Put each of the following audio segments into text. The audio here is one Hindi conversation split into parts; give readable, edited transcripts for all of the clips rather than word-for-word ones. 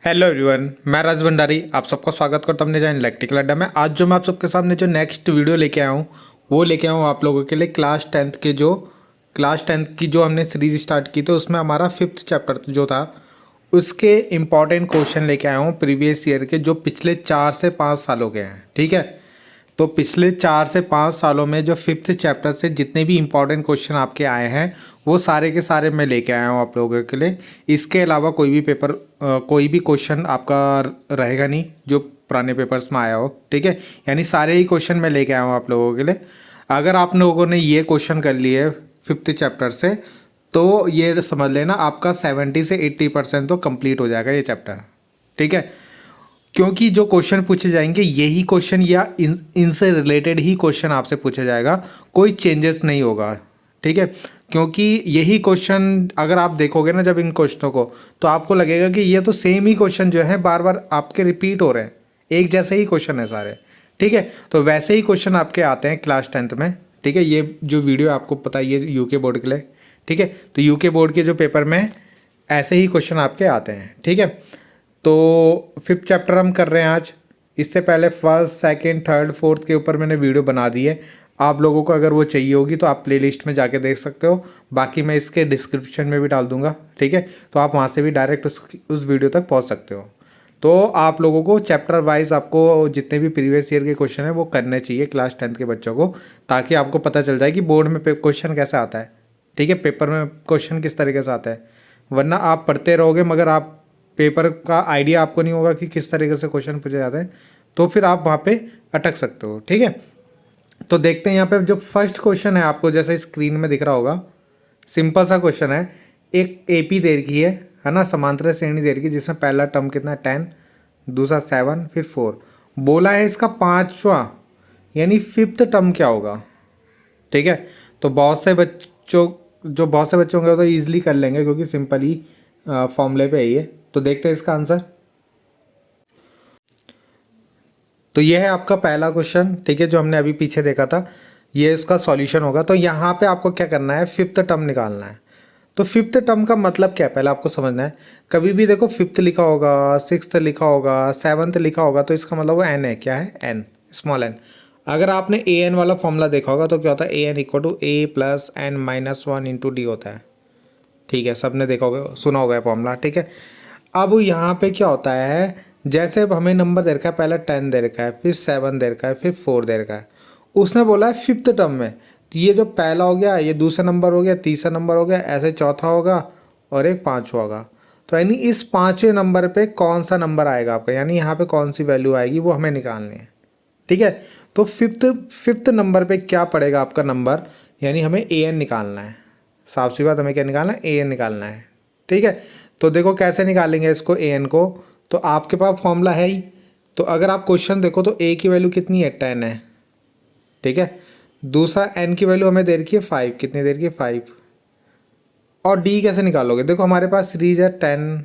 हेलो एवरीवन, मैं राज भंडारी आप सबका स्वागत करता हूं अपने चैनल इलेक्ट्रिकल अड्डा में। आज जो मैं आप सबके सामने जो नेक्स्ट वीडियो लेके आया हूं वो लेके आया हूं आप लोगों के लिए क्लास टेंथ की जो हमने सीरीज स्टार्ट की थी उसमें हमारा 5th चैप्टर जो था उसके इम्पॉर्टेंट क्वेश्चन लेके आया हूँ प्रीवियस ईयर के, जो पिछले 4 से 5 सालों के हैं। ठीक है, तो पिछले 4 से 5 सालों में जो 5th चैप्टर से जितने भी इंपॉर्टेंट क्वेश्चन आपके आए हैं वो सारे के सारे मैं लेके आया हूँ आप लोगों के लिए। इसके अलावा कोई भी क्वेश्चन आपका रहेगा नहीं जो पुराने पेपर्स में आया हो। ठीक है, यानी सारे ही क्वेश्चन मैं लेके आया हूँ आप लोगों के लिए। अगर आप लोगों ने ये क्वेश्चन कर लिए 5th चैप्टर से तो ये समझ लेना आपका 70 से 80% तो कंप्लीट हो जाएगा ये चैप्टर। ठीक है, क्योंकि जो क्वेश्चन पूछे जाएंगे यही क्वेश्चन या इनसे रिलेटेड ही क्वेश्चन आपसे पूछा जाएगा, कोई चेंजेस नहीं होगा। ठीक है, क्योंकि यही क्वेश्चन अगर आप देखोगे ना जब इन क्वेश्चनों को, तो आपको लगेगा कि ये तो सेम ही क्वेश्चन जो है बार बार आपके रिपीट हो रहे हैं, एक जैसे ही क्वेश्चन है सारे। ठीक है, तो वैसे ही क्वेश्चन आपके आते हैं क्लास 10th में। ठीक है, ये जो वीडियो आपको पता है ये यूके बोर्ड के लिए। ठीक है, तो यूके बोर्ड के जो पेपर में ऐसे ही क्वेश्चन आपके आते हैं। ठीक है, तो 5th चैप्टर हम कर रहे हैं आज। इससे पहले 1st, 2nd, 3rd, 4th के ऊपर मैंने वीडियो बना दी है। आप लोगों को अगर वो चाहिए होगी तो आप प्लेलिस्ट में जाके देख सकते हो, बाकी मैं इसके डिस्क्रिप्शन में भी डाल दूंगा। ठीक है, तो आप वहाँ से भी डायरेक्ट उस वीडियो तक पहुँच सकते हो। तो आप लोगों को चैप्टर वाइज आपको जितने भी प्रीवियस ईयर के क्वेश्चन हैं वो करने चाहिए क्लास 10th के बच्चों को, ताकि आपको पता चल जाए कि बोर्ड में क्वेश्चन कैसे आता है। ठीक है, पेपर में क्वेश्चन किस तरीके से आता है। वरना आप पढ़ते रहोगे मगर आप पेपर का आइडिया आपको नहीं होगा कि किस तरीके से क्वेश्चन पूछे जाते हैं, तो फिर आप वहाँ पे अटक सकते हो। ठीक है, तो देखते हैं यहाँ पे जो फर्स्ट क्वेश्चन है आपको जैसे स्क्रीन में दिख रहा होगा, सिंपल सा क्वेश्चन है। एक एपी दे रखी है ना, समांतर श्रेणी दे रखी है जिसमें पहला टर्म कितना है 10, दूसरा 7, फिर 4। बोला है इसका 5वां यानी 5th टर्म क्या होगा। ठीक है, तो बहुत से बच्चों होंगे तो ईजिली कर लेंगे क्योंकि सिंपल ही फॉर्मूले पे है ये। तो देखते हैं इसका आंसर। तो ये है आपका पहला क्वेश्चन। ठीक है, जो हमने अभी पीछे देखा था ये इसका सॉल्यूशन होगा। तो यहाँ पे आपको क्या करना है, 5th टर्म निकालना है। तो 5th टर्म का मतलब क्या है पहले आपको समझना है। कभी भी देखो 5th लिखा होगा, 6th लिखा होगा, 7th लिखा होगा तो इसका मतलब वो एन है। क्या है, एन, स्मॉल एन। अगर आपने ए एन वाला फॉर्मूला देखा होगा तो क्या होता है, A N equal to A plus N minus 1 into D होता है। ठीक है, सबने देखा होगा, सुना होगा फॉर्मूला। ठीक है, अब यहाँ पे क्या होता है, जैसे अब हमें नंबर दे रखा है, पहले 10 दे रखा है, फिर 7 दे रखा है, फिर 4 दे रखा है। उसने बोला है 5th टर्म में, तो ये जो पहला हो गया, ये दूसरा नंबर हो गया, तीसरा नंबर हो गया, ऐसे चौथा होगा और एक 5वां होगा। तो यानी इस 5वें नंबर पे कौन सा नंबर आएगा आपका, यानी यहाँ पे कौन सी वैल्यू आएगी वो हमें निकालनी है। ठीक है, तो फिफ्थ नंबर पे क्या पड़ेगा आपका नंबर, यानी हमें ए एन निकालना है। साफ सी बात, हमें क्या निकालना है, ए एन निकालना है। ठीक है, तो देखो कैसे निकालेंगे इसको, ए एन को। तो आपके पास फॉर्मूला है ही। तो अगर आप क्वेश्चन देखो तो ए की वैल्यू कितनी है, 10 है। ठीक है, दूसरा एन की वैल्यू हमें दे रखी है 5, कितनी दे रखी है, 5। और डी कैसे निकालोगे, देखो हमारे पास सीरीज है 10,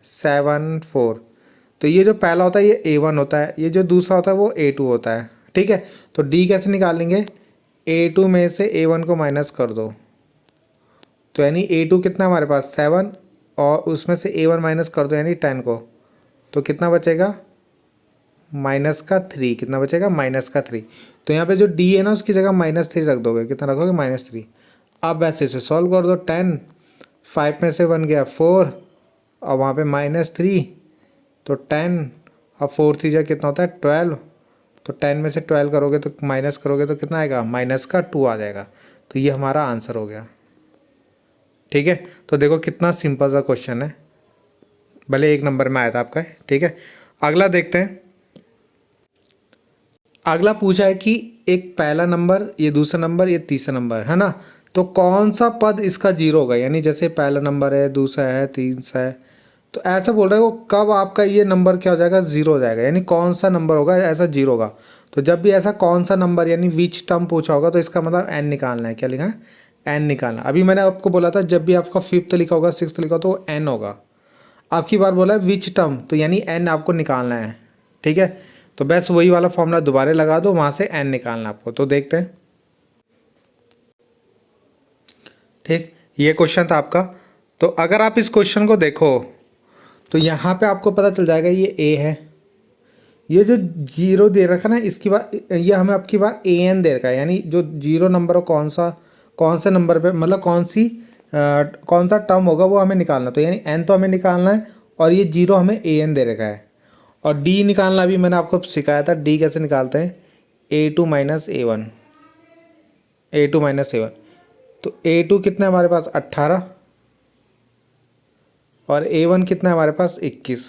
7, 4। तो ये जो पहला होता है ये A1 होता है, ये जो दूसरा होता है वो A2 होता है। ठीक है, तो D कैसे निकालेंगे, A2 में से A1 को माइनस कर दो। तो यानी A2 कितना हमारे पास 7 और उसमें से A1 माइनस कर दो यानी 10 को, तो कितना बचेगा -3। कितना बचेगा, -3। तो यहाँ पे जो D है ना उसकी जगह -3 रख दोगे, कितना रखोगे, -3। अब ऐसे से सॉल्व कर दो, 10, 5 में से 1 गया 4 और वहाँ पे -3, तो 10 और 4 3 कितना होता है 12। तो 10 में से 12 करोगे तो माइनस करोगे तो कितना आएगा, -2 आ जाएगा। तो ये हमारा आंसर हो गया। ठीक है, तो देखो कितना सिंपल सा क्वेश्चन है, भले एक नंबर में आया था आपका। ठीक है, अगला देखते हैं। अगला पूछा है कि एक पहला नंबर, ये दूसरा नंबर, ये तीसरा नंबर है ना, तो कौन सा पद इसका 0 होगा। यानी जैसे पहला नंबर है, दूसरा है, तीसरा है, तो ऐसा बोल रहे हो कब आपका ये नंबर क्या हो जाएगा, 0 हो जाएगा। यानी कौन सा नंबर होगा ऐसा 0 होगा। तो जब भी ऐसा कौन सा नंबर यानी विच टर्म पूछा होगा तो इसका मतलब एन निकालना है। क्या लिखा है, एन निकालना। अभी मैंने आपको बोला था जब भी आपका 5th लिखा होगा, 6th लिखा तो वो एन होगा। आपकी बार बोला है विच टर्म, तो यानी एन आपको निकालना है। ठीक है, तो बस वही वाला फॉर्मूला दोबारा लगा दो, वहाँ से एन निकालना आपको। तो देखते हैं। ठीक, ये क्वेश्चन था आपका। तो अगर आप इस क्वेश्चन को देखो तो यहाँ पे आपको पता चल जाएगा ये ए है, ये जो जीरो दे रखा ना इसकी बात, ये हमें आपकी बार ए एन दे रखा है, यानी जो जीरो नंबर हो कौन से नंबर पे मतलब कौन सा टर्म होगा वो हमें निकालना। तो यानी एन तो हमें निकालना है और ये जीरो हमें ए एन दे रखा है। और डी निकालना भी मैंने आपको सिखाया था, डी कैसे निकालते हैं, A two minus A one, A two minus A one. तो ए टू कितना है हमारे पास 18 और ए वन कितना है हमारे पास 21।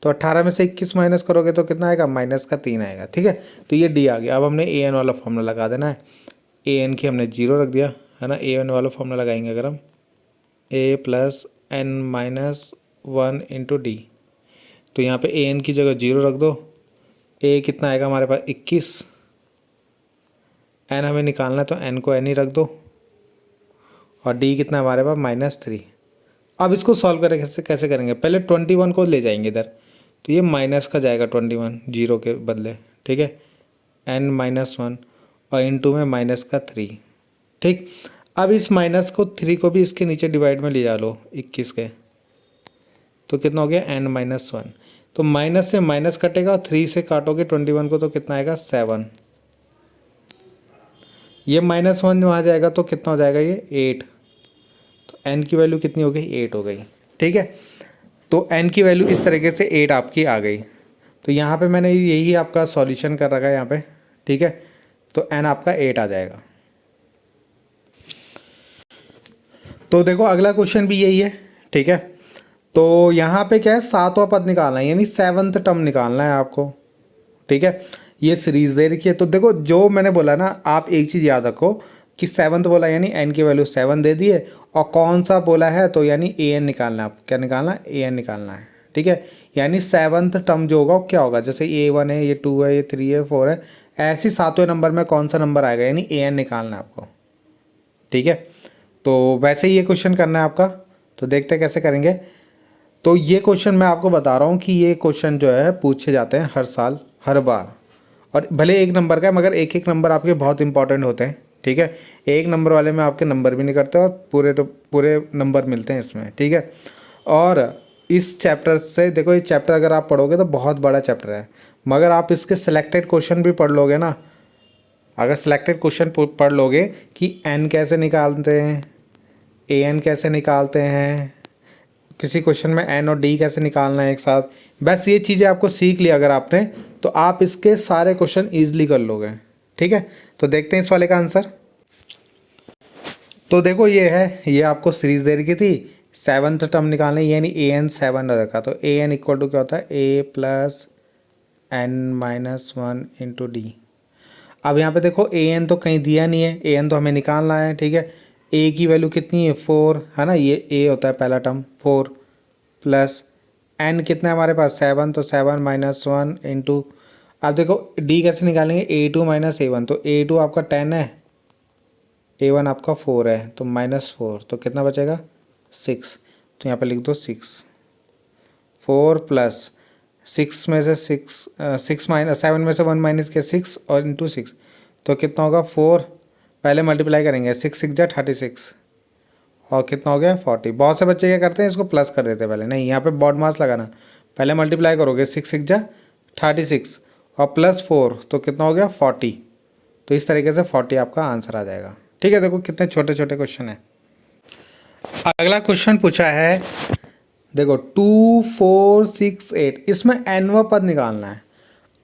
तो 18 में से 21 माइनस करोगे तो कितना आएगा, -3 आएगा। ठीक है, तो ये डी आ गया। अब हमने ए एन वाला फॉर्मूला लगा देना है, ए एन की हमने जीरो रख दिया है ना। ए एन वाला फॉर्मूला लगाएंगे अगर हम, A plus N minus 1 into D. तो यहाँ पे ए एन की जगह जीरो रख दो, ए कितना आएगा हमारे पास 21, एन हमें निकालना है तो एन को एन ही रख दो, और डी कितना हमारे पास -3। अब इसको सॉल्व करें कैसे करेंगे, पहले 21 को ले जाएंगे इधर, तो ये माइनस का जाएगा 21 जीरो के बदले। ठीक है, n-1 और इंटू में -3। ठीक, अब इस -3 को भी इसके नीचे डिवाइड में ले जा लो 21 के, तो कितना हो गया n-1। तो माइनस से माइनस कटेगा और 3 से काटोगे 21 को तो कितना आएगा 7। ये -1 वहाँ जाएगा तो कितना हो जाएगा ये 8। तो n की वैल्यू कितनी हो गई, 8 हो गई। ठीक है, तो n की वैल्यू इस तरीके से 8 आपकी आ गई। तो यहाँ पे मैंने यही आपका सॉल्यूशन कर रखा है यहाँ पे। ठीक है, तो n आपका 8 आ जाएगा। तो देखो अगला क्वेश्चन भी यही है। ठीक है, तो यहाँ पे क्या है, सातवां पद निकालना है, यानी 7th टर्म निकालना है आपको। ठीक है, ये सीरीज दे रखी है। तो देखो जो मैंने बोला ना, आप एक चीज़ याद रखो कि 7th बोला यानी n की वैल्यू 7 दे दी है, और कौन सा बोला है तो यानी ए एन निकालना है। आप क्या निकालना है, ए एन निकालना है। ठीक है, यानी 7th टर्म जो होगा वो क्या होगा, जैसे ये 1 है, ये 2 है, ये 3 है, 4 है, ऐसे 7वें नंबर में कौन सा नंबर आएगा, यानी ए एन निकालना है आपको। ठीक है, तो वैसे ही ये क्वेश्चन करना है आपका। तो देखते हैं कैसे करेंगे। तो ये क्वेश्चन मैं आपको बता रहा हूँ कि ये क्वेश्चन जो है पूछे जाते हैं हर साल, हर बार, और भले एक नंबर का है मगर एक एक नंबर आपके बहुत इंपॉर्टेंट होते हैं। ठीक है, एक नंबर वाले में आपके नंबर भी नहीं करते और पूरे नंबर मिलते हैं इसमें। ठीक है, और इस चैप्टर से देखो, ये चैप्टर अगर आप पढ़ोगे तो बहुत बड़ा चैप्टर है, मगर आप इसके सिलेक्टेड क्वेश्चन भी पढ़ लोगे ना, अगर सिलेक्टेड क्वेश्चन पढ़ लोगे कि एन कैसे निकालते हैं, ए एन कैसे निकालते हैं, किसी क्वेश्चन में एन और डी कैसे निकालना है एक साथ, बस ये चीज़ें आपको सीख लिया अगर आपने, तो आप इसके सारे क्वेश्चन ईजिली कर लोगे। ठीक है, तो देखते हैं इस वाले का आंसर। तो देखो ये है, ये आपको सीरीज दे रखी थी, 7th टर्म निकालना है, यानी ए एन 7 रखा। तो ए एन इक्वल टू क्या होता है, A plus n-1 into D. अब यहाँ पे देखो ए एन तो कहीं दिया नहीं है, ए एन तो हमें निकालना है। ठीक है, ए की वैल्यू कितनी है 4 है ना, ये ए होता है पहला टर्म 4, प्लस एन कितना है हमारे पास 7, तो 7 -1 इंटू, अब देखो डी कैसे निकालेंगे, A2 माइनस A1। तो A2 आपका 10 है, A1 आपका 4 है, तो -4, तो कितना बचेगा 6। तो यहाँ पे लिख दो 6, 4 प्लस 6 में से 7 में से 1 माइनस के 6 और इंटू 6, तो कितना होगा 4, पहले मल्टीप्लाई करेंगे, 6 जा 36 और कितना हो गया 40। बहुत से बच्चे क्या करते हैं, इसको प्लस कर देते हैं पहले, नहीं यहाँ पे बॉड मास लगाना, पहले मल्टीप्लाई करोगे 6 जा 36 और प्लस 4, तो कितना हो गया 40। तो इस तरीके से 40 आपका आंसर आ जाएगा। ठीक है, देखो कितने छोटे छोटे क्वेश्चन हैं। अगला क्वेश्चन पूछा है, देखो 2 4 6 8, इसमें nवां पद निकालना है।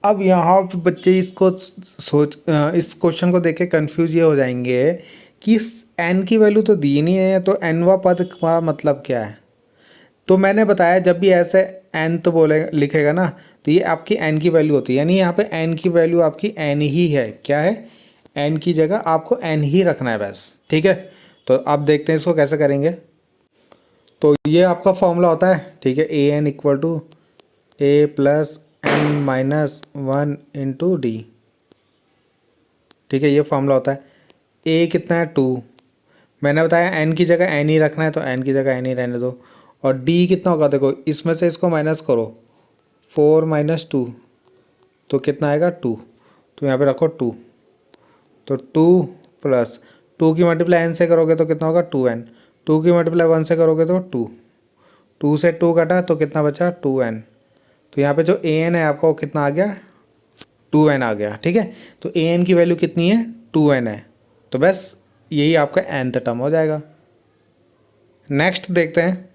अब यहाँ पे बच्चे इसको इस क्वेश्चन को देख के कन्फ्यूज ये हो जाएंगे कि n की वैल्यू तो दी नहीं है, तो nवां पद का मतलब क्या है। तो मैंने बताया जब भी ऐसे n तो बोले लिखेगा ना, तो ये आपकी n की वैल्यू होती है, यानी यहाँ पे n की वैल्यू आपकी n ही है। क्या है, n की जगह आपको n ही रखना है बस। ठीक है, तो अब देखते हैं इसको कैसे करेंगे। तो ये आपका फॉर्मूला होता है। ठीक है, A N equal to A plus n-1 into D. ठीक है, ये फॉर्मूला होता है। ए कितना है 2, मैंने बताया n की जगह n ही रखना है, तो n की जगह n ही रहने दो। और d कितना होगा, देखो इसमें से इसको माइनस करो, 4 - 2, तो कितना आएगा 2, तो यहाँ पे रखो 2, तो 2 प्लस 2 की मल्टीप्लाई n से करोगे तो कितना होगा 2n, 2 की मल्टीप्लाई 1 से करोगे तो 2, 2 से 2 कटा तो कितना बचा 2n। तो यहाँ पे जो an है आपका वो कितना आ गया 2n आ गया। ठीक है, तो an की वैल्यू कितनी है 2n है। तो बस यही आपका nth टर्म हो जाएगा। नेक्स्ट देखते हैं,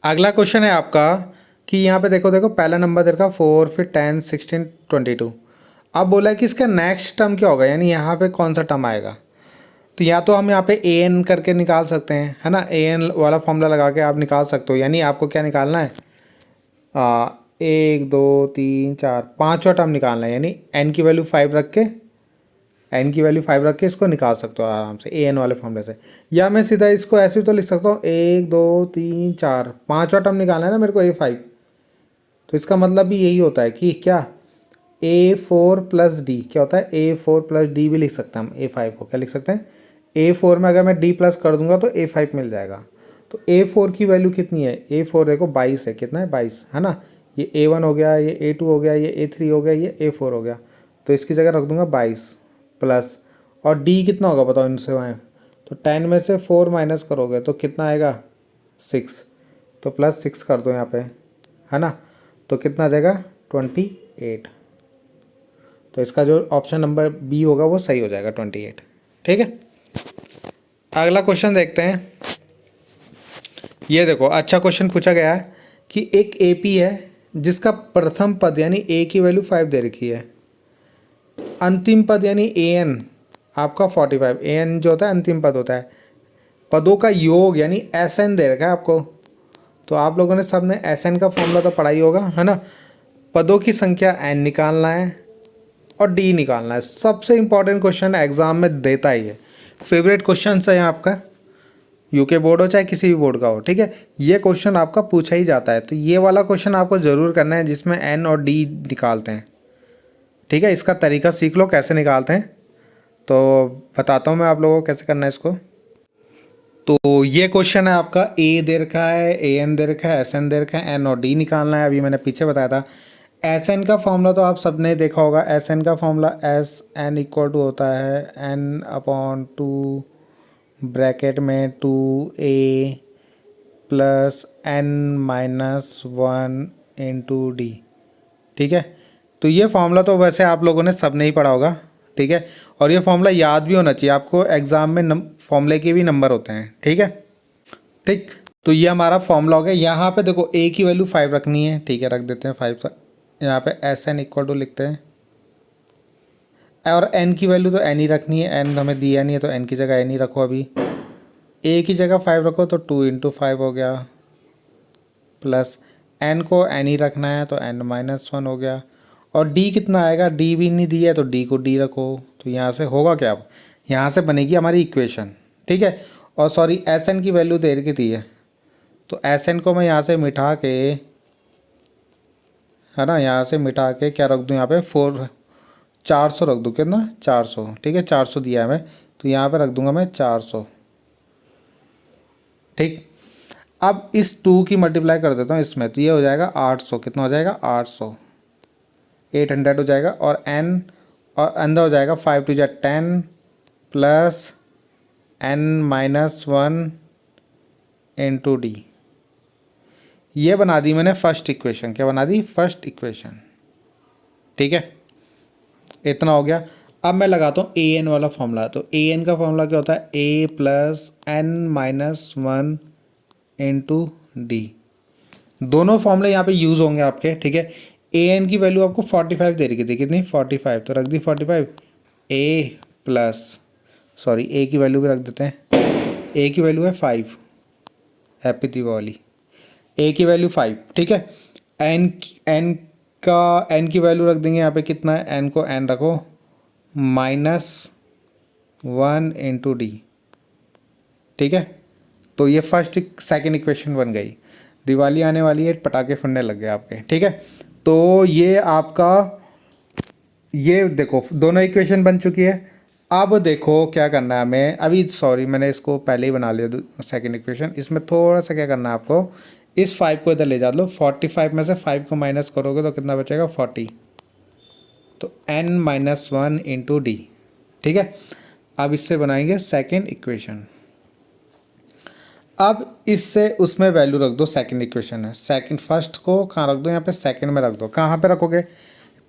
अगला क्वेश्चन है आपका कि यहाँ पे देखो देखो पहला नंबर दे रखा 4, फिर 10, 16, 22। अब बोला है कि इसका नेक्स्ट टर्म क्या होगा, यानी यहाँ पे कौन सा टर्म आएगा। तो या तो हम यहाँ पे ए एन करके निकाल सकते हैं, है ना, ए एन वाला फॉर्मूला लगा के आप निकाल सकते हो। यानी आपको क्या निकालना है, 1 2 3 4 5वां टर्म निकालना है। यानी एन की वैल्यू 5 रख के, एन की वैल्यू 5 रख के इसको निकाल सकते हो आराम से ए एन वाले फॉर्मूले से। या मैं सीधा इसको ऐसे भी तो लिख सकता हूँ 1 2 3 4, 5वां टर्म निकालना है ना मेरे को A5। तो इसका मतलब भी यही होता है कि क्या A4 प्लस डी क्या होता है, A4 प्लस डी भी लिख सकते हैं हम A5 को। क्या लिख सकते हैं, A4 में अगर मैं D प्लस कर दूंगा तो A5 मिल जाएगा। तो A4 की वैल्यू कितनी है, A4 देखो 22 है, कितना है 22, है ना। ये A1 हो गया, ये A2 हो गया, ये A3 हो गया, ये A4 हो गया। तो इसकी जगह रख दूंगा 22 प्लस, और D कितना होगा बताओ इनसे वहाँ। तो 10 में से 4 माइनस करोगे तो कितना आएगा 6, तो प्लस 6 कर दो यहाँ पे, है ना। तो कितना आ जाएगा 28। तो इसका जो ऑप्शन नंबर बी होगा वो सही हो जाएगा 28। ठीक है, अगला क्वेश्चन देखते हैं। ये देखो अच्छा क्वेश्चन पूछा गया है कि एक एपी है जिसका प्रथम पद यानी ए की वैल्यू 5 दे रखी है, अंतिम पद यानी ए एन आपका 45, ए एन जो होता है अंतिम पद होता है, पदों का योग यानी एस एन दे रखा है आपको। तो आप लोगों ने सब ने एस एन का फॉर्मूला तो पढ़ा ही होगा, है ना। पदों की संख्या एन निकालना है और डी निकालना है। सबसे इंपॉर्टेंट क्वेश्चन एग्जाम में देता ही है, फेवरेट क्वेश्चन है आपका, यूके बोर्ड हो चाहे किसी भी बोर्ड का हो। ठीक है, ये क्वेश्चन आपका पूछा ही जाता है। तो ये वाला क्वेश्चन आपको ज़रूर करना है जिसमें एन और डी निकालते हैं। ठीक है, इसका तरीका सीख लो कैसे निकालते हैं, तो बताता हूँ मैं आप लोगों को कैसे करना है इसको। तो ये क्वेश्चन है आपका, ए दे रखा है, ए एन दे रखा है, एस एन दे रखा है, एन और डी निकालना है। अभी मैंने पीछे बताया था एस एन का फॉर्मूला तो आप सबने देखा होगा। एस एन का formula S n equal to होता है एन अपॉन 2 ब्रैकेट में 2a plus N minus 1 into D. ठीक है, तो ये फॉर्मूला तो वैसे आप लोगों ने सब ने ही पढ़ा होगा। ठीक है, और ये फॉर्मूला याद भी होना चाहिए आपको, एग्ज़ाम में फॉर्मूले के भी नंबर होते हैं। ठीक है, ठीक, तो ये हमारा फॉर्मूला हो गया। यहाँ पे देखो a की वैल्यू 5 रखनी है। ठीक है, रख देते हैं 5। यहाँ पे एस एन इक्वल टू लिखते हैं, और n की वैल्यू तो n ही रखनी है, n हमें दिया नहीं है तो n की जगह n ही रखो। अभी a की जगह 5 रखो तो 2 इंटू 5 हो गया, प्लस n को n ही रखना है तो n माइनस 1 हो गया। और d कितना आएगा, d भी नहीं दिया है तो d को d रखो। तो यहाँ से होगा क्या, अब यहाँ से बनेगी हमारी इक्वेशन। ठीक है, और सॉरी एस एन की वैल्यू दे रखी थी है, तो एस एन को मैं यहाँ से मिटा के, है ना, यहाँ से मिटा के क्या रख दूँ यहाँ पे 400 रख दूँ, कितना 400। ठीक है, 400 दिया है मैं, तो यहाँ पे रख दूंगा मैं 400। ठीक, अब इस 2 की मल्टीप्लाई कर देता हूँ इसमें, तो ये हो जाएगा 800। कितना हो जाएगा 800, 800 हो जाएगा। और n और अंदर हो जाएगा 5 to 10 plus n minus 1 into d. ये बना दी मैंने फर्स्ट इक्वेशन। क्या बना दी, फर्स्ट इक्वेशन। ठीक है, इतना हो गया। अब मैं लगाता हूँ ए एन वाला फॉर्मूला। तो ए एन का फॉर्मूला क्या होता है, A plus N minus 1 into D. दोनों फॉर्मूले यहाँ पे यूज़ होंगे आपके। ठीक है, ए एन की वैल्यू आपको 45 दे रही थी, कितनी 45, तो रख दी 45। ए प्लस सॉरी ए की वैल्यू भी रख देते हैं, ए की वैल्यू है 5, हैप्पी दीपावली। ए की वैल्यू 5। ठीक है, एन की वैल्यू रख देंगे यहाँ पे, कितना है, एन को एन रखो -1 इंटू डी। ठीक है, तो ये फर्स्ट सेकंड इक्वेशन बन गई। दिवाली आने वाली है, पटाखे फटने लग गए आपके। ठीक है, तो ये आपका, ये देखो दोनों इक्वेशन बन चुकी है। अब देखो क्या करना है हमें, अभी सॉरी मैंने इसको पहले ही बना लिया सेकंड इक्वेशन। इसमें थोड़ा सा क्या करना है आपको, इस 5 को इधर ले जा लो। 45 में से 5 को माइनस करोगे तो कितना बचेगा 40, तो n माइनस 1 इंटू डी। ठीक है, अब इससे बनाएंगे सेकेंड इक्वेशन। अब इससे उसमें वैल्यू रख दो, सेकंड इक्वेशन है, सेकंड फर्स्ट को कहाँ रख दो, यहाँ पे सेकंड में रख दो। कहाँ पे रखोगे,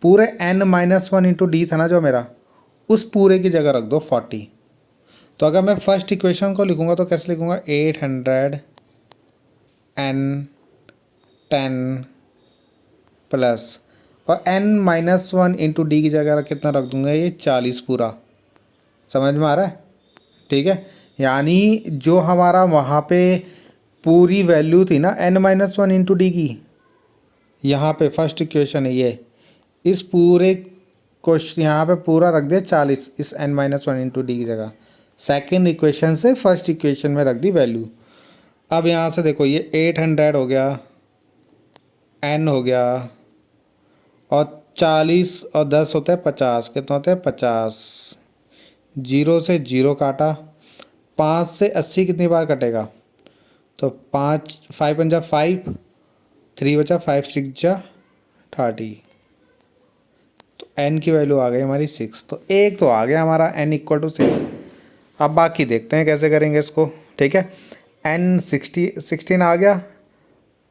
पूरे n-1 इंटू डी था ना जो मेरा, उस पूरे की जगह रख दो 40। तो अगर मैं फर्स्ट इक्वेशन को लिखूंगा तो कैसे लिखूंगा, 800 n10 प्लस, और n-1 इंटू डी की जगह कितना रख दूंगा, ये 40 पूरा। समझ में आ रहा है? ठीक है, यानी जो हमारा वहाँ पे पूरी वैल्यू थी ना n-1 इंटू डी की, यहाँ पे फर्स्ट इक्वेशन है ये, इस पूरे क्वेश्चन यहाँ पे पूरा रख दिया 40 इस n-1 इंटू डी की जगह, सेकेंड इक्वेशन से फर्स्ट इक्वेशन में रख दी वैल्यू। अब यहाँ से देखो ये 800 हो गया, n हो गया, और 40 और 10 होते हैं 50, कितना होते हैं 50, जीरो से जीरो काटा, 5 से 80 कितनी बार कटेगा, तो 5 5 पंजा 5, 3 बचा 5 6 जा 30, तो n की वैल्यू आ गई हमारी 6। तो एक तो आ गया हमारा n = 6। अब बाकी देखते हैं कैसे करेंगे इसको। ठीक है, n 16 आ गया।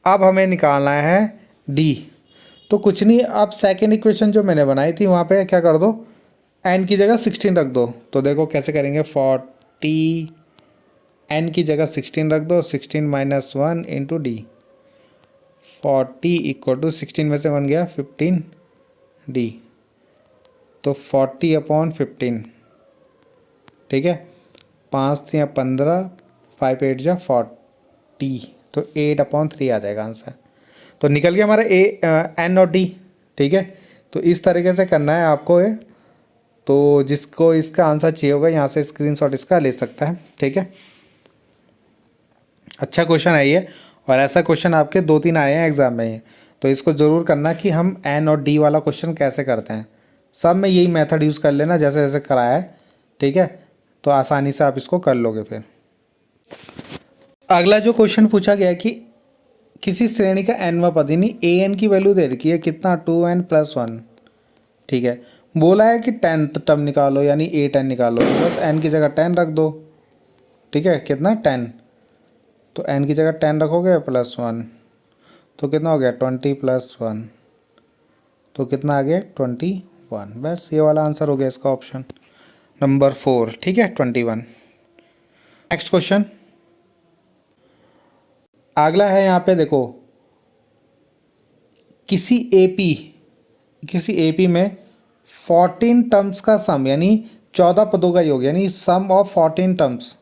अब हमें निकालना है d। तो कुछ नहीं, अब सेकेंड इक्वेशन जो मैंने बनाई थी वहाँ पे क्या कर दो, n की जगह 16 रख दो। तो देखो कैसे करेंगे, 40 n की जगह 16 रख दो, 16 - 1 इंटू डी, 40 = 16 में से 1 गया 15 डी, तो 40/15। ठीक है, 5 या 15, 5 8 जा 40, तो 8/3 आ जाएगा आंसर। तो निकल गया हमारा n और d। ठीक है, तो इस तरीके से करना है आपको ये। तो जिसको इसका आंसर चाहिए होगा यहाँ से स्क्रीनशॉट इसका ले सकता है। ठीक है, अच्छा क्वेश्चन है ये, और ऐसा क्वेश्चन आपके 2-3 आए हैं एग्जाम में। तो इसको ज़रूर करना कि हम n और d वाला क्वेश्चन कैसे करते हैं। सब में यही मेथड यूज़ कर लेना जैसे जैसे कराया है। ठीक है, तो आसानी से आप इसको कर लोगे। फिर अगला जो क्वेश्चन पूछा गया है कि किसी श्रेणी का nवां पद यानी an की वैल्यू दे रखी है कितना, 2n + 1। ठीक है, बोला है कि 10th टर्म निकालो यानी 8n निकालो, बस n की जगह 10 रख दो। ठीक है, कितना 10, तो n की जगह 10 रखोगे +1, तो कितना हो गया 20 + 1, तो कितना आ गया 21। बस ये वाला आंसर हो गया इसका, ऑप्शन नंबर 4। ठीक है, 21। नेक्स्ट क्वेश्चन अगला है, यहाँ पे देखो किसी एपी में 14 टर्म्स का सम यानी 14 पदों का योग यानी सम ऑफ 14 टर्म्स,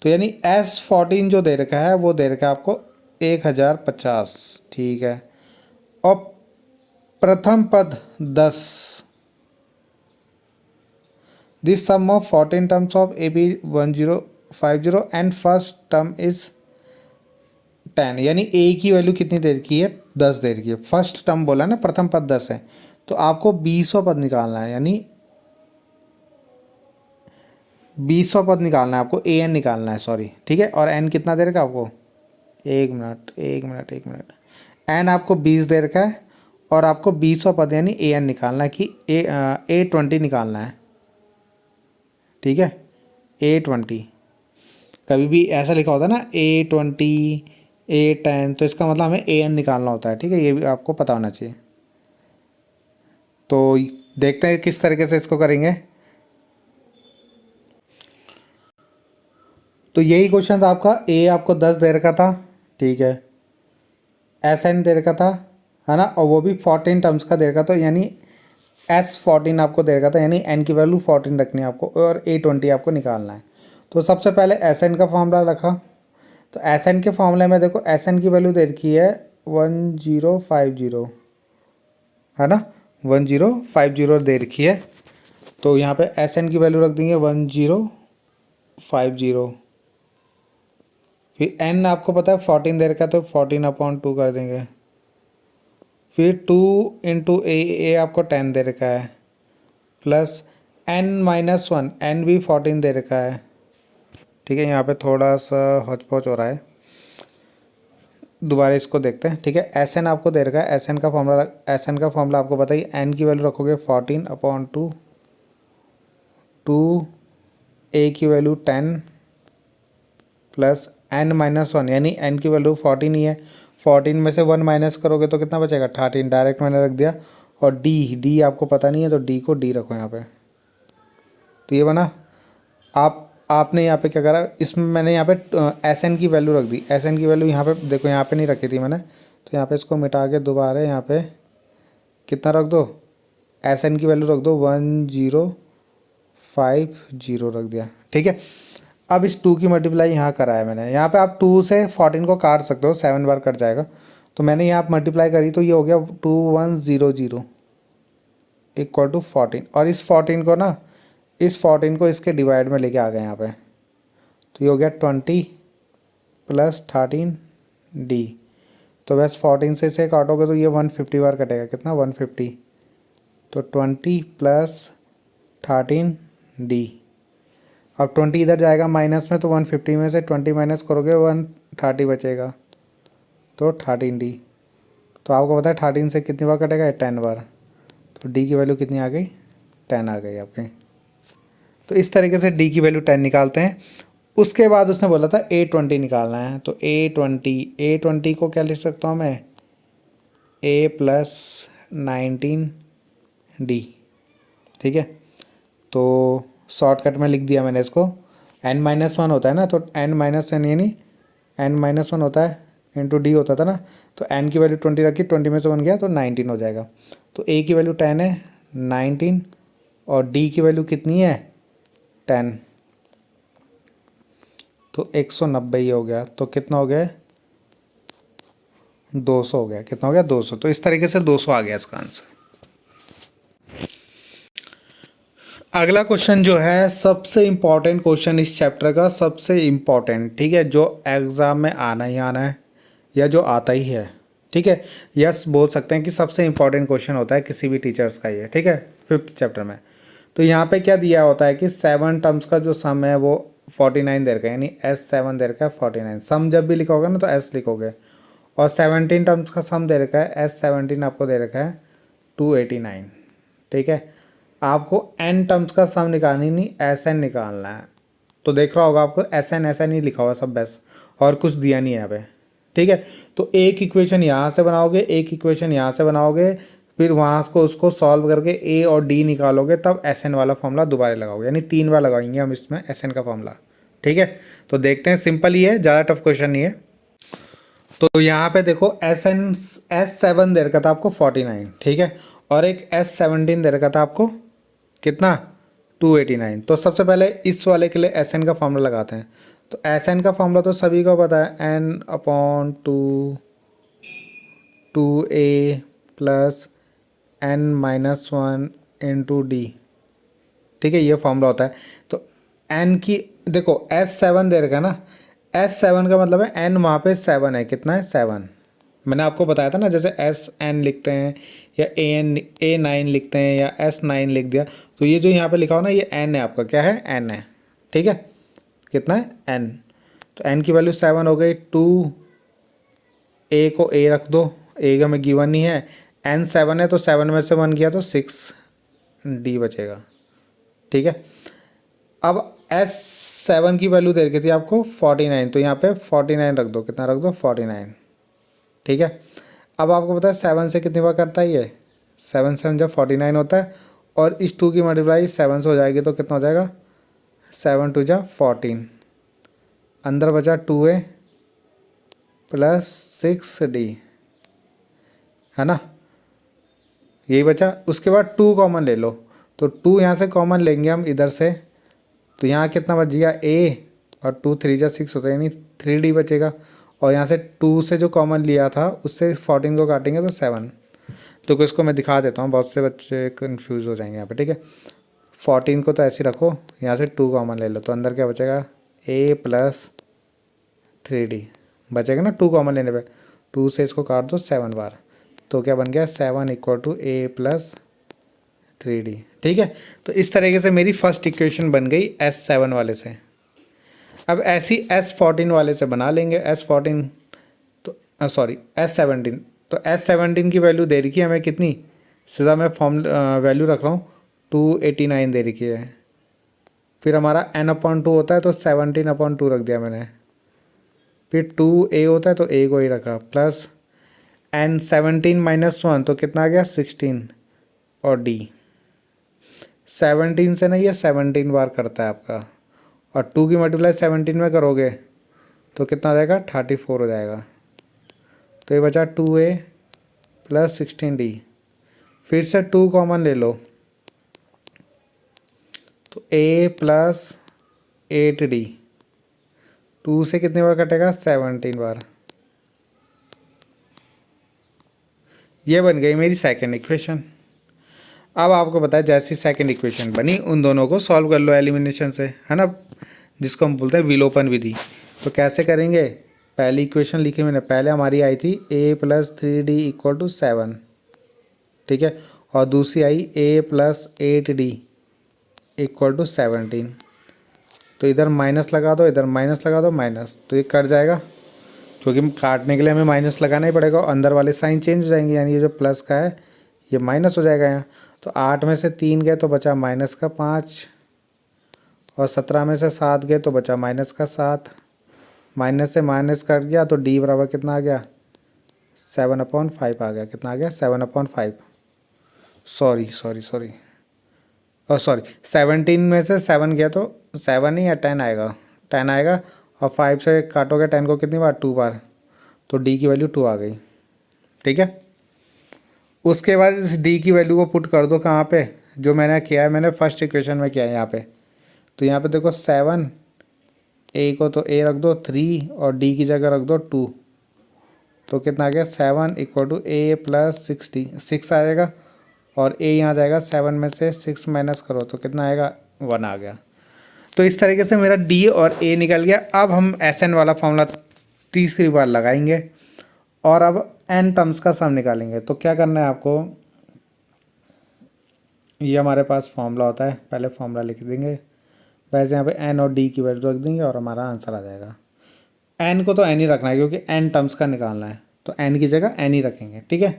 तो यानी S14 जो दे रखा है वो दे रखा है आपको 1050। ठीक है, और प्रथम पद 10, this sum of 14 terms of AP 1050 and first term is 10, यानी ए की वैल्यू कितनी दे रखी है, 10 दे रखी है। फर्स्ट टर्म बोला ना, प्रथम पद 10 है, तो आपको 20वां पद निकालना है, यानी 20वां पद निकालना है आपको, an निकालना है, सॉरी। ठीक है, और n कितना दे रखा है आपको, एक मिनट, n आपको 20 दे रखा है, और आपको 20वां पद यानी an निकालना है कि A20 निकालना है। ठीक है, A20 कभी भी ऐसा लिखा होता है ना, A20 A10, तो इसका मतलब हमें an निकालना होता है। ठीक है, ये भी आपको पता होना चाहिए। तो देखते हैं किस तरीके से इसको करेंगे। तो यही क्वेश्चन था आपका, a आपको 10 दे रखा था। ठीक है, SN दे रखा था, है ना, और वो भी 14 टर्म्स का दे रखा था, यानी S14 आपको दे रखा था, यानी n की वैल्यू 14 रखनी है आपको, और A20 आपको निकालना है। तो सबसे पहले SN का फॉर्मूला रखा। तो SN के फॉर्मूले में देखो SN की वैल्यू दे रखी है 1050, है ना, 1050 दे रखी है। तो यहाँ पे SN की वैल्यू रख देंगे 1050। फिर n आपको पता है 14 दे रखा है, तो 14/2 कर देंगे। फिर 2 × a आपको 10 दे रखा है, प्लस n-1, n भी 14 दे रखा है। ठीक है, यहाँ पे थोड़ा सा हौच-पौच हो रहा है, दोबारा इसको देखते हैं। ठीक है, SN आपको दे रखा है, SN का फॉर्मूला आपको बताइए, n की वैल्यू रखोगे 14/2, 2 a की वैल्यू 10 प्लस n-1 यानी n की वैल्यू 14 ही है। 14 में से 1 माइनस करोगे तो कितना बचेगा 13, डायरेक्ट मैंने रख दिया। और d आपको पता नहीं है तो d को d रखो यहाँ पे। तो ये बना। आपने यहाँ पे क्या करा, इसमें मैंने यहाँ पे एस एन की वैल्यू रख दी। एस एन की वैल्यू यहाँ पे देखो, यहाँ पे नहीं रखी थी मैंने, तो यहाँ पे इसको मिटा के दोबारा यहाँ पे कितना रख दो, एस एन की वैल्यू रख दो 1050 रख दिया। ठीक है, अब इस 2 की मल्टीप्लाई यहाँ करा है मैंने। यहाँ पे आप 2 से 14 को काट सकते हो, 7 बार कट जाएगा। तो मैंने यहाँ मल्टीप्लाई करी तो ये हो गया 2100 इक्वल टू 14। और इस 14 को ना, इस 14 को इसके डिवाइड में लेके आ गए यहाँ पे, तो ये हो गया 20 प्लस 13d। तो बस 14 से इसे काटोगे तो ये 150 बार कटेगा। कितना 150। तो 20 प्लस 13d। अब 20 इधर जाएगा माइनस में, तो 150 में से 20 माइनस करोगे 130 बचेगा, तो 13d। तो आपको पता है 13 से कितनी बार कटेगा 10 बार। तो d की वैल्यू कितनी आ गई 10 आ गई आपकी। तो इस तरीके से d की वैल्यू 10 निकालते हैं। उसके बाद उसने बोला था A20 निकालना है। तो A20 को क्या लिख सकता हूँ मैं, a प्लस 19d। ठीक है, तो शॉर्टकट में लिख दिया मैंने इसको। n-1 होता है ना, तो n-1 यानी n-1 होता है इंटू d होता था ना, तो n की वैल्यू 20 रखी, 20 में से 1 गया तो 19 हो जाएगा। तो a की वैल्यू 10 है, 19, और d की वैल्यू कितनी है 10, तो 190 हो गया। तो कितना हो गया 200 हो गया। कितना हो गया 200। तो इस तरीके से 200 आ गया इसका आंसर। अगला क्वेश्चन जो है सबसे इम्पॉर्टेंट क्वेश्चन इस चैप्टर का, सबसे इम्पॉर्टेंट, ठीक है, जो एग्ज़ाम में आना ही आना है या जो आता ही है। ठीक है, यस बोल सकते हैं कि सबसे इम्पॉर्टेंट क्वेश्चन होता है किसी भी टीचर्स का ये। ठीक है, 5th चैप्टर में। तो यहाँ पे क्या दिया होता है कि 7 टर्म्स का जो सम है वो 49 दे रखा है, यानी S7 दे रखा है 49। सम जब भी लिखोगे ना तो S लिखोगे। और 17 टर्म्स का सम दे रखा है, S17 आपको दे रखा है 289। ठीक है, आपको n टर्म्स का सम निकालनी नहीं, SN निकालना है। तो देख रहा होगा आपको SN ही लिखा हुआ सब बस, और कुछ दिया नहीं है यहाँ पे। ठीक है, तो एक इक्वेशन यहाँ से बनाओगे, एक इक्वेशन यहाँ से बनाओगे, फिर वहाँ को उसको सॉल्व करके a और d निकालोगे, तब SN वाला फॉर्मूला दोबारा लगाओगे, यानी 3 बार लगाएंगे हम इसमें SN का फॉर्मूला। ठीक है, तो देखते हैं, सिंपल ही है, ज़्यादा टफ क्वेश्चन नहीं है। तो यहाँ पे देखो S7 दे रखा था आपको 49। ठीक है, और एक S17 दे रखा था आपको कितना 289। तो सबसे पहले इस वाले के लिए SN का फॉर्मूला लगाते हैं। तो SN का फॉर्मूला तो सभी को पता है, n/2a plus n-1 into d। ठीक है, ये फॉर्मूला होता है। तो n की देखो S7 दे रखा है ना, S7 का मतलब है n वहाँ पे 7 है। कितना है 7। मैंने आपको बताया था ना, जैसे SN लिखते हैं या A9 लिखते हैं या S9 लिख दिया, तो ये जो यहाँ पे लिखा हो ना, ये n है आपका, क्या है n है। ठीक है, कितना है n। तो n की वैल्यू 7 हो गई। 2a को a रख दो, a का में गिवन नहीं है, n 7 है तो 7 में से 1 गया तो 6d बचेगा। ठीक है, अब S7 की वैल्यू दे रखी थी आपको 49, तो यहाँ पे 49 रख दो। कितना रख दो 49। ठीक है, अब आपको पता है 7 से कितनी बार करता है ये, 7 जब 49 होता है, और इस 2 की मल्टीप्लाई 7 से हो जाएगी, तो कितना हो जाएगा 7 2 जा 14। अंदर बचा 2a प्लस 6d, है ना, यही बचा। उसके बाद 2 कॉमन ले लो, तो 2 यहाँ से कॉमन लेंगे हम इधर से, तो यहाँ कितना बच गया a, और 2 3 जा 6 होता है, यानी 3d बचेगा। और यहाँ से 2 से जो कॉमन लिया था उससे 14 को काटेंगे तो 7। तो इसको मैं दिखा देता हूँ, बहुत से बच्चे कन्फ्यूज़ हो जाएंगे यहाँ पे। ठीक है, 14 को तो ऐसे रखो, यहाँ से 2 कॉमन ले लो, तो अंदर क्या बचेगा a प्लस 3d बचेगा ना, 2 कॉमन लेने पे। 2 से इसको काट दो 7 बार, तो क्या बन गया 7 equal to a plus 3d। ठीक है, तो इस तरीके से मेरी फर्स्ट इक्वेशन बन गई S7 वाले से। अब ऐसी S14 वाले से बना लेंगे। S14 तो सॉरी S17, तो S17 की वैल्यू दे रखी है हमें कितनी, सीधा मैं वैल्यू रख रहा हूँ 289 दे रखी है। फिर हमारा n/2 होता है, तो 17/2 रख दिया मैंने, फिर 2a होता है तो a को ही रखा, प्लस n 17 माइनस 1 तो कितना आ गया 16, और d 17 से ना ये 17 बार करता है आपका, और 2 की मल्टीप्लाई 17 में करोगे तो कितना हो जाएगा 34 हो जाएगा। तो ये बचा 2a प्लस 16d। फिर से 2 कॉमन ले लो तो a प्लस 8d, 2 से कितनी बार कटेगा 17 बार। ये बन गई मेरी सेकंड इक्वेशन। अब आपको पता है जैसी सेकंड इक्वेशन बनी उन दोनों को सॉल्व कर लो एलिमिनेशन से, है ना, जिसको हम बोलते हैं विलोपन विधि। तो कैसे करेंगे, पहली इक्वेशन लिखी मैंने, पहले हमारी आई थी a plus 3d equal to 7, ठीक है, और दूसरी आई a plus 8d equal to 17। तो इधर माइनस लगा दो, इधर माइनस लगा दो, माइनस, तो ये कट जाएगा, क्योंकि काटने के लिए हमें माइनस लगाना ही पड़ेगा, और अंदर वाले साइन चेंज हो जाएंगे, यानी ये जो प्लस का है ये माइनस हो जाएगा यहाँ। तो 8 में से 3 गए तो बचा माइनस का 5, और 17 में से 7 गए तो बचा माइनस का 7, माइनस से माइनस कट गया तो d बराबर कितना आ गया 7/5 आ गया। कितना आ गया 7/5, सॉरी 17 में से 7 गया तो 7 ही या 10 आएगा, 10 आएगा, और 5 से काटोगे 10 को कितनी बार 2 बार, तो d की वैल्यू 2 आ गई, ठीक है। उसके बाद इस d की वैल्यू को पुट कर दो कहाँ पे, जो मैंने किया है, मैंने फर्स्ट इक्वेशन में किया है यहाँ पे। तो यहाँ पे देखो 7, a को तो a रख दो 3, और d की जगह रख दो 2, तो कितना आ गया 7 इक्वल टू a प्लस 6 आएगा, और a यहाँ जाएगा 7 में से 6 माइनस करो तो कितना आएगा 1 आ गया। तो इस तरीके से मेरा d और a निकल गया। अब हम SN वाला फॉर्मूला तीसरी बार लगाएंगे, और अब n टर्म्स का सम निकालेंगे। तो क्या करना है आपको, ये हमारे पास फॉर्मूला होता है, पहले फॉर्मूला लिख देंगे, वैसे यहाँ पे n और d की वैल्यू रख देंगे और हमारा आंसर आ जाएगा। n को तो n ही रखना है क्योंकि n टर्म्स का निकालना है, तो n की जगह n ही रखेंगे, ठीक है।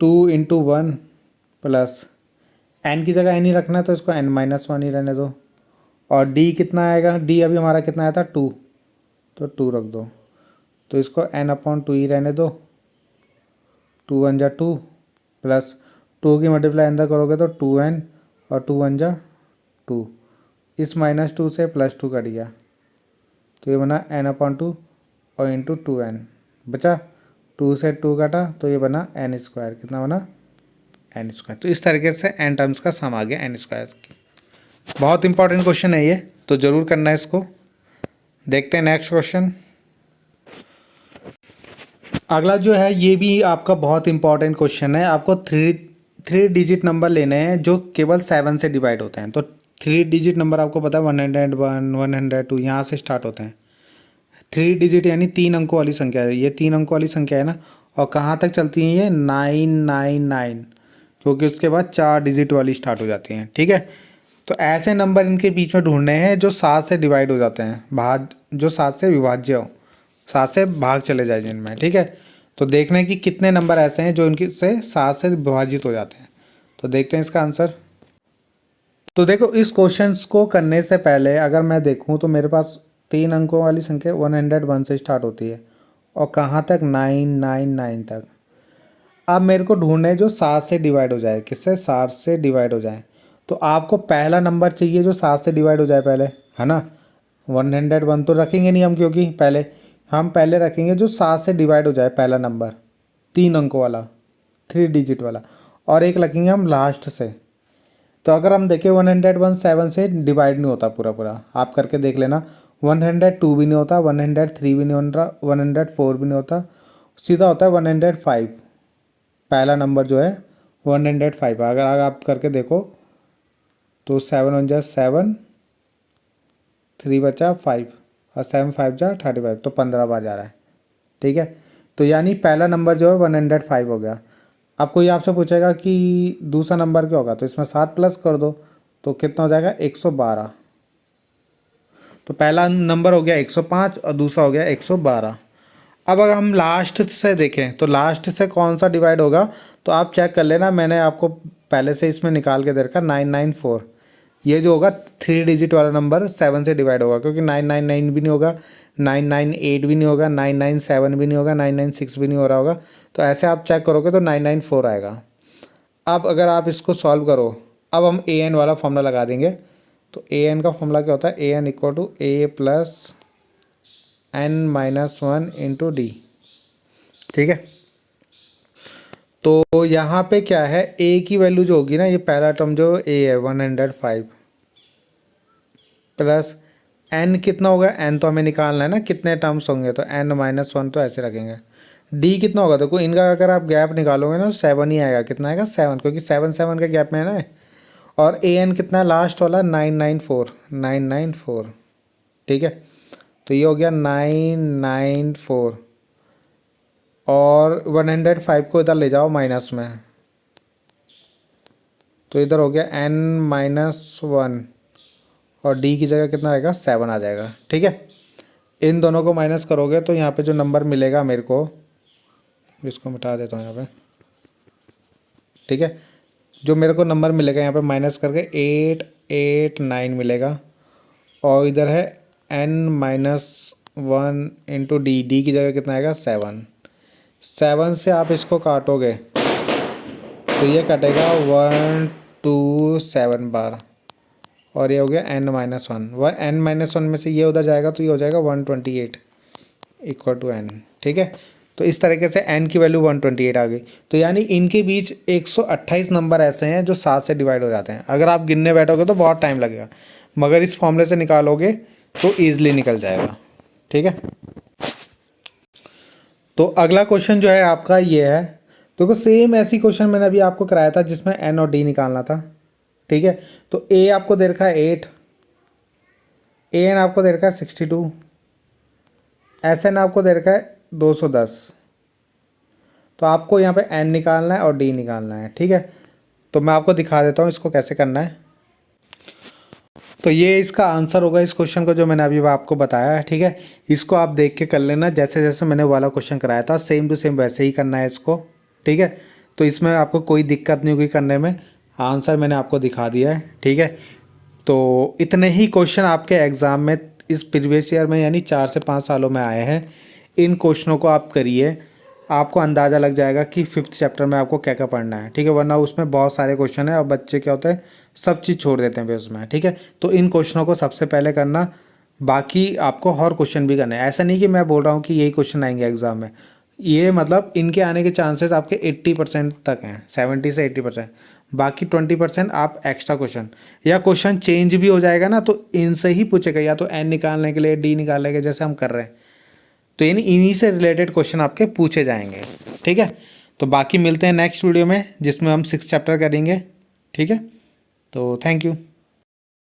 2 × 1 प्लस n की जगह n ही रखना है तो इसको n-1 ही रहने दो, और d कितना आएगा, d अभी हमारा कितना आया था 2, तो 2 रख दो, तो इसको n/2 ही रहने दो, 2 1 जा 2, प्लस 2 की मल्टीप्लाई अंदर करोगे तो 2n, और 2 1 जा 2, इस -2 से +2 कट गया, तो ये बना n/2 और इंटू 2n, बचा 2 से 2 कटा तो ये बना n², कितना बना n²। तो इस तरीके से n टर्म्स का सम आ गया n²। बहुत इंपॉर्टेंट क्वेश्चन है ये, तो ज़रूर करना है इसको। देखते हैं नेक्स्ट क्वेश्चन। अगला जो है ये भी आपका बहुत इंपॉर्टेंट क्वेश्चन है। आपको थ्री डिजिट नंबर लेने हैं जो केवल 7 से डिवाइड होते हैं। तो 3 डिजिट नंबर आपको पता है 101, 102 यहाँ से स्टार्ट होते हैं। 3 डिजिट यानी 3 अंकों वाली संख्या है, ये 3 अंकों वाली संख्या है ना, और कहाँ तक चलती है ये 999, क्योंकि उसके बाद 4 डिजिट वाली स्टार्ट हो जाती हैं, ठीक है। तो ऐसे नंबर इनके बीच में ढूंढने हैं जो 7 से डिवाइड हो जाते हैं, जो 7 से विभाज्य हो, 7 से भाग चले जाए जिनमें, ठीक है। तो देखना है कि कितने नंबर ऐसे हैं जो इनके से 7 से विभाजित हो जाते हैं। तो देखते हैं इसका आंसर। तो देखो इस क्वेश्चन को करने से पहले अगर मैं देखूं तो मेरे पास 3 अंकों वाली संख्या 101 से स्टार्ट होती है और कहाँ तक 999 तक। अब मेरे को ढूंढना है जो 7 से डिवाइड हो जाए, किससे 7 से डिवाइड हो जाए। तो आपको पहला नंबर चाहिए जो 7 से डिवाइड हो जाए पहले, है ना। 101 तो रखेंगे नहीं हम, क्योंकि पहले रखेंगे जो 7 से डिवाइड हो जाए पहला नंबर, 3 अंकों वाला 3 डिजिट वाला, और एक रखेंगे हम लास्ट से। तो अगर हम देखें 101 7 से डिवाइड नहीं होता पूरा, आप करके देख लेना। 102 भी नहीं होता, 103 भी नहीं होता, 104 भी नहीं होता, सीधा होता है 105। पहला नंबर जो है 105, अगर आप करके देखो तो 7 1 जा 7, 3 बचा 5, और 7 5 जा 35, तो 15 बार जा रहा है, ठीक है। तो यानी पहला नंबर जो है 105 हो गया। अब कोई आपसे पूछेगा कि दूसरा नंबर क्या होगा, तो इसमें 7 प्लस कर दो तो कितना हो जाएगा 112। तो पहला नंबर हो गया 105 और दूसरा हो गया 112। अब अगर हम लास्ट से देखें तो लास्ट से कौन सा डिवाइड होगा, तो आप चेक कर लेना, मैंने आपको पहले से इसमें निकाल के दे रखा 994। ये जो होगा 3 डिजिट वाला नंबर 7 से डिवाइड होगा, क्योंकि 999 भी नहीं होगा, 998 भी नहीं होगा, 997 भी नहीं होगा, 996 भी नहीं हो रहा होगा। तो ऐसे आप चेक करोगे तो 994 आएगा। अब अगर आप इसको सॉल्व करो, अब हम ए एन वाला फॉर्मूला लगा देंगे। तो ए एन का फॉर्मूला क्या होता है, A N equal to A plus N minus 1 into D. ठीक है, तो यहाँ पे क्या है, ए की वैल्यू जो होगी ना, ये पहला टर्म जो ए है 105 प्लस एन कितना होगा, एन तो हमें निकालना है ना, कितने टर्म्स होंगे, तो एन माइनस 1 तो ऐसे रखेंगे। डी कितना होगा, देखो इनका अगर आप गैप निकालोगे ना तो 7 ही आएगा। कितना आएगा, 7, क्योंकि 7 के गैप में है ना। और ए एन कितना है लास्ट वाला, 994। ठीक है, तो ये हो गया 994, और 105 को इधर ले जाओ माइनस में, तो इधर हो गया n माइनस 1, और d की जगह कितना आएगा, 7 आ जाएगा। ठीक है, इन दोनों को माइनस करोगे तो यहाँ पे जो नंबर मिलेगा मेरे को, इसको मिटा देता हूँ यहाँ पे। ठीक है, जो मेरे को नंबर मिलेगा यहाँ पे माइनस करके 889 मिलेगा, और इधर है n minus 1 into D, D की जगह कितना आएगा, 7 से आप इसको काटोगे तो ये कटेगा 127 बार, और ये हो गया n माइनस 1। n माइनस 1 में से ये उधर जाएगा तो ये हो जाएगा 128 इक्वल टू n। ठीक है, तो इस तरीके से n की वैल्यू 128 आ गई। तो यानी इनके बीच 128 नंबर ऐसे हैं जो 7 से डिवाइड हो जाते हैं। अगर आप गिनने बैठोगे तो बहुत टाइम लगेगा, मगर इस फॉर्मूले से निकालोगे तो ईजिली निकल जाएगा। ठीक है, तो अगला क्वेश्चन जो है आपका ये है, देखो सेम ऐसी क्वेश्चन मैंने अभी आपको कराया था जिसमें n और d निकालना था। ठीक है, तो a आपको दे रखा है 8, ए एन आपको दे रखा है 62, एस एन आपको दे रखा है 210। तो आपको यहाँ पे n निकालना है और d निकालना है। ठीक है, तो मैं आपको दिखा देता हूँ इसको कैसे करना है। तो ये इसका आंसर होगा इस क्वेश्चन को जो मैंने अभी आपको बताया है। ठीक है, इसको आप देख के कर लेना, जैसे जैसे मैंने वाला क्वेश्चन कराया था सेम टू सेम वैसे ही करना है इसको। ठीक है, तो इसमें आपको कोई दिक्कत नहीं होगी करने में, आंसर मैंने आपको दिखा दिया है। ठीक है, तो इतने ही क्वेश्चन आपके एग्ज़ाम में इस प्रीवियस ईयर में यानी 4 से 5 सालों में आए हैं। इन क्वेश्चनों को आप करिए, आपको अंदाज़ा लग जाएगा कि 5th चैप्टर में आपको क्या क्या पढ़ना है। ठीक है, वरना उसमें बहुत सारे क्वेश्चन हैं और बच्चे क्या होता है सब चीज़ छोड़ देते हैं फिर उसमें। ठीक है, तो इन क्वेश्चनों को सबसे पहले करना, बाकी आपको और क्वेश्चन भी करने हैं। ऐसा नहीं कि मैं बोल रहा हूँ कि यही क्वेश्चन आएंगे एग्ज़ाम में, ये मतलब इनके आने के चांसेस आपके 80% तक हैं, 70 से 80%। बाकी 20% आप एक्स्ट्रा क्वेश्चन या क्वेश्चन चेंज भी हो जाएगा ना, तो इनसे ही पूछेगा, या तो n निकालने के लिए, d निकालने के, जैसे हम कर रहे हैं। तो यानी इन्हीं से रिलेटेड क्वेश्चन आपके पूछे जाएंगे। ठीक है, तो बाकी मिलते हैं नेक्स्ट वीडियो में जिसमें हम 6th चैप्टर करेंगे। ठीक है, तो थैंक यू।